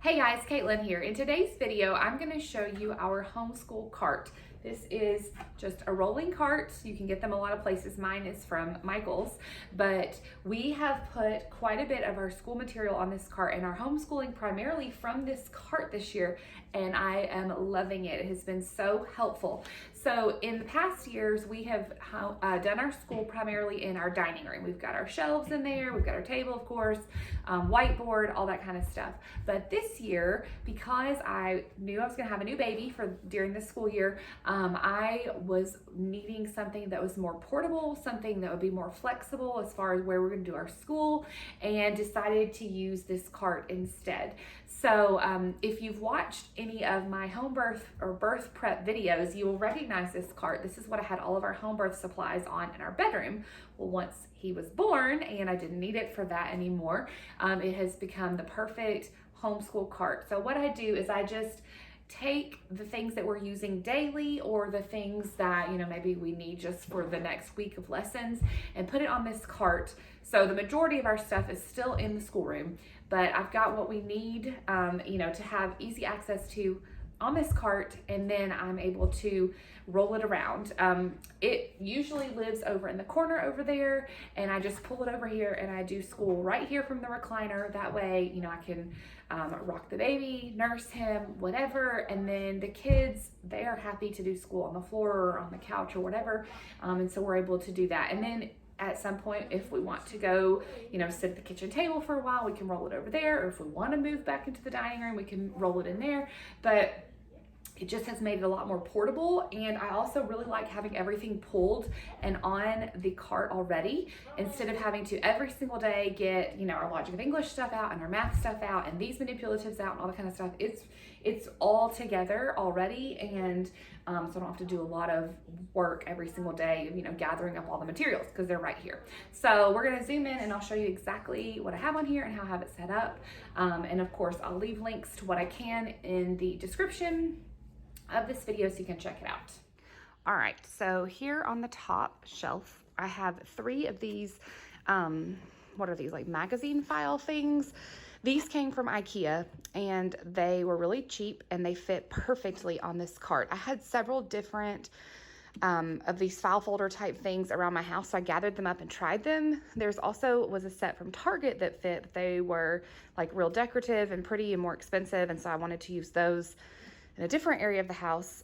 Hey guys, Caitlin here. In today's video, I'm going to show you our homeschool cart. This is just a rolling cart. You can get them a lot of places. Mine is from Michael's, but we have put quite a bit of our school material on this cart and are homeschooling primarily from this cart this year, and I am loving it. It has been so helpful. So in the past years, we have done our school primarily in our dining room. We've got our shelves in there, we've got our table, of course, whiteboard, all that kind of stuff. But this year, because I knew I was gonna have a new baby during the school year, I was needing something that was more portable, something that would be more flexible as far as where we're gonna do our school, and decided to use this cart instead. So if you've watched any of my home birth or birth prep videos, you will recognize this cart. This is what I had all of our home birth supplies on in our bedroom. Well, once he was born and I didn't need it for that anymore, it has become the perfect homeschool cart. So what I do is I just take the things that we're using daily or the things that, maybe we need just for the next week of lessons and put it on this cart. So the majority of our stuff is still in the schoolroom, but I've got what we need, to have easy access to on this cart, and then I'm able to roll it around. It usually lives over in the corner over there, and I just pull it over here and I do school right here from the recliner. That way, I can rock the baby, nurse him, whatever, and then the kids, they are happy to do school on the floor or on the couch or whatever, and so we're able to do that. And then at some point, if we want to go, sit at the kitchen table for a while, we can roll it over there. Or if we want to move back into the dining room, we can roll it in there. But it just has made it a lot more portable. And I also really like having everything pulled and on the cart already, instead of having to every single day get, our logic of English stuff out and our math stuff out and these manipulatives out and all that kind of stuff. It's all together already. And so I don't have to do a lot of work every single day, gathering up all the materials because they're right here. So we're going to zoom in and I'll show you exactly what I have on here and how I have it set up. And of course, I'll leave links to what I can in the description of this video so you can check it out. All right, so here on the top shelf, I have 3 of these, what are these, like magazine file things? These came from IKEA and they were really cheap and they fit perfectly on this cart. I had several different of these file folder type things around my house, so I gathered them up and tried them. There's also was a set from Target that fit. They were like real decorative and pretty and more expensive, and so I wanted to use those in a different area of the house,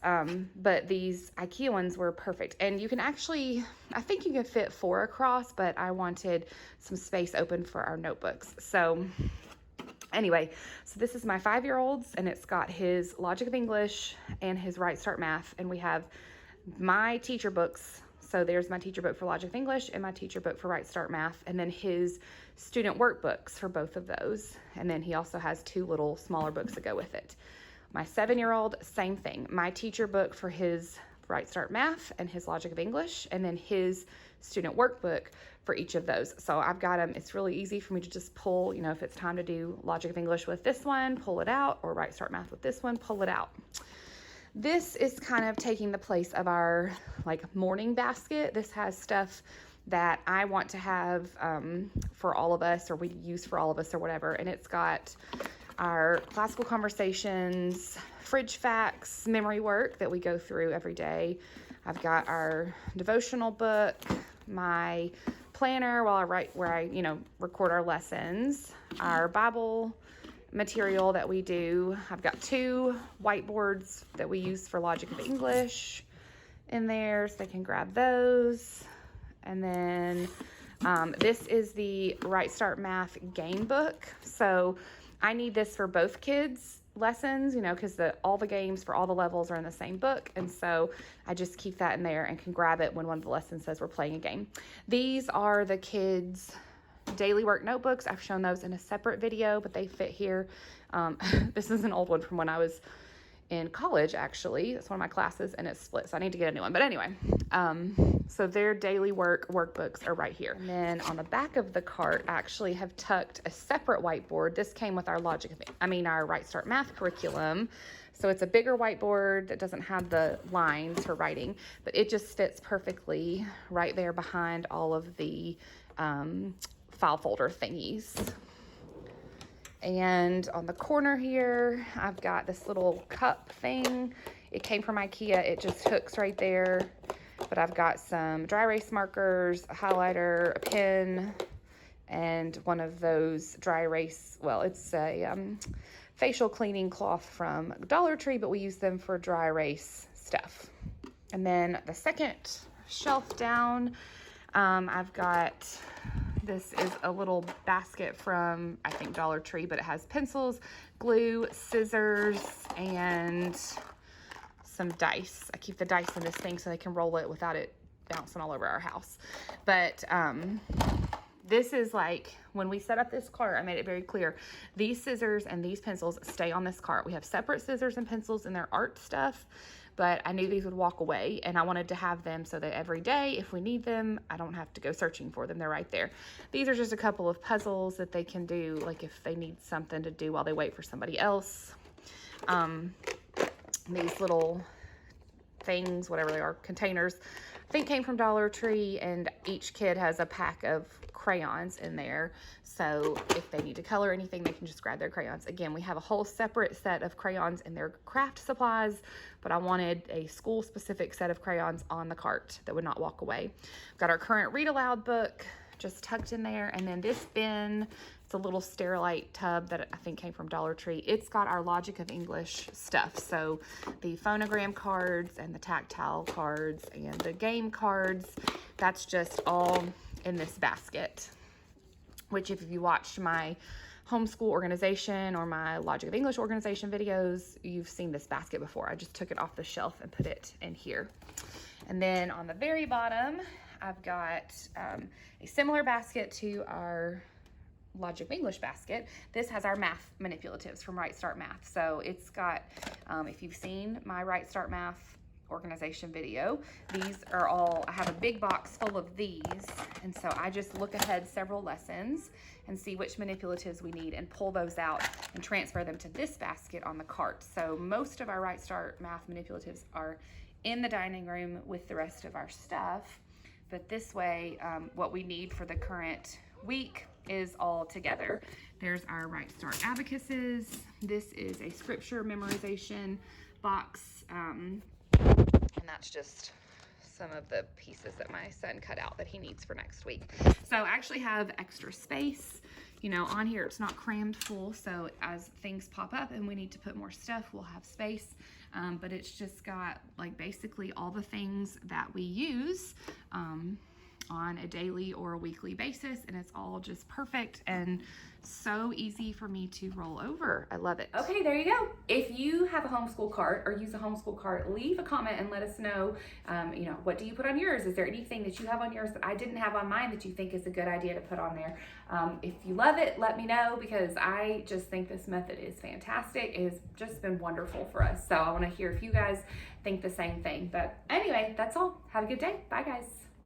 but these IKEA ones were perfect. And you can actually, I think you can fit 4 across, but I wanted some space open for our notebooks. So anyway, so this is my 5-year-old's, and it's got his Logic of English and his Right Start Math, and we have my teacher books. So there's my teacher book for Logic of English and my teacher book for Right Start Math, and then his student workbooks for both of those. And then he also has 2 little smaller books that go with it. My 7-year-old, same thing. My teacher book for his Right Start Math and his Logic of English, and then his student workbook for each of those. So I've got them. It's really easy for me to just pull, if it's time to do Logic of English with this one, pull it out, or Right Start Math with this one, pull it out. This is kind of taking the place of our morning basket. This has stuff that I want to have for all of us, or we use for all of us or whatever. And it's got our classical conversations, fridge facts, memory work that we go through every day. I've got our devotional book, my planner where I record our lessons, our Bible material that we do. I've got 2 whiteboards that we use for Logic of English in there, so they can grab those. And then this is the Right Start Math game book. So I need this for both kids' lessons, because all the games for all the levels are in the same book. And so I just keep that in there and can grab it when one of the lessons says we're playing a game. These are the kids' daily work notebooks. I've shown those in a separate video, but they fit here. This is an old one from when I was in college, actually. That's one of my classes, and it's split, so I need to get a new one. But anyway, so their daily workbooks are right here. And then on the back of the cart, I actually have tucked a separate whiteboard. This came with our our Right Start Math curriculum. So it's a bigger whiteboard that doesn't have the lines for writing, but it just fits perfectly right there behind all of the file folder thingies. And on the corner here, I've got this little cup thing. It came from IKEA. It just hooks right there. But I've got some dry erase markers, a highlighter, a pen, and one of those dry erase, well, it's a facial cleaning cloth from Dollar Tree, but we use them for dry erase stuff. And then the second shelf down, I've got, this is a little basket from, I think, Dollar Tree, but it has pencils, glue, scissors, and some dice. I keep the dice in this thing so they can roll it without it bouncing all over our house. But this is like, when we set up this cart, I made it very clear, these scissors and these pencils stay on this cart. We have separate scissors and pencils in their art stuff, but I knew these would walk away, and I wanted to have them so that every day, if we need them, I don't have to go searching for them. They're right there. These are just a couple of puzzles that they can do, like if they need something to do while they wait for somebody else. These little things, whatever they are, containers, I think came from Dollar Tree, and each kid has a pack of crayons in there. So if they need to color anything, they can just grab their crayons. Again, we have a whole separate set of crayons in their craft supplies, but I wanted a school specific set of crayons on the cart that would not walk away. Got our current read aloud book just tucked in there. And then this bin, it's a little Sterilite tub that I think came from Dollar Tree. It's got our Logic of English stuff. So the phonogram cards and the tactile cards and the game cards, that's just all in this basket. Which, if you watched my homeschool organization or my Logic of English organization videos, you've seen this basket before. I just took it off the shelf and put it in here. And then on the very bottom, I've got a similar basket to our Logic of English basket. This has our math manipulatives from Right Start Math. So it's got, if you've seen my Right Start Math organization video, these are all, I have a big box full of these, and so I just look ahead several lessons and see which manipulatives we need and pull those out and transfer them to this basket on the cart. So most of our Right Start Math manipulatives are in the dining room with the rest of our stuff, but this way what we need for the current week is all together. There's our Right Start abacuses. This is a scripture memorization box, and that's just some of the pieces that my son cut out that he needs for next week. So I actually have extra space, you know, on here. It's not crammed full, so as things pop up and we need to put more stuff, we'll have space. But it's just got like basically all the things that we use on a daily or a weekly basis, and it's all just perfect and so easy for me to roll over. I love it. Okay, there you go. If you have a homeschool cart or use a homeschool cart, leave a comment and let us know, you know, what do you put on yours? Is there anything that you have on yours that I didn't have on mine that you think is a good idea to put on there? If you love it, let me know, because I just think this method is fantastic. It has just been wonderful for us. So I want to hear if you guys think the same thing. But anyway, that's all. Have a good day. Bye, guys.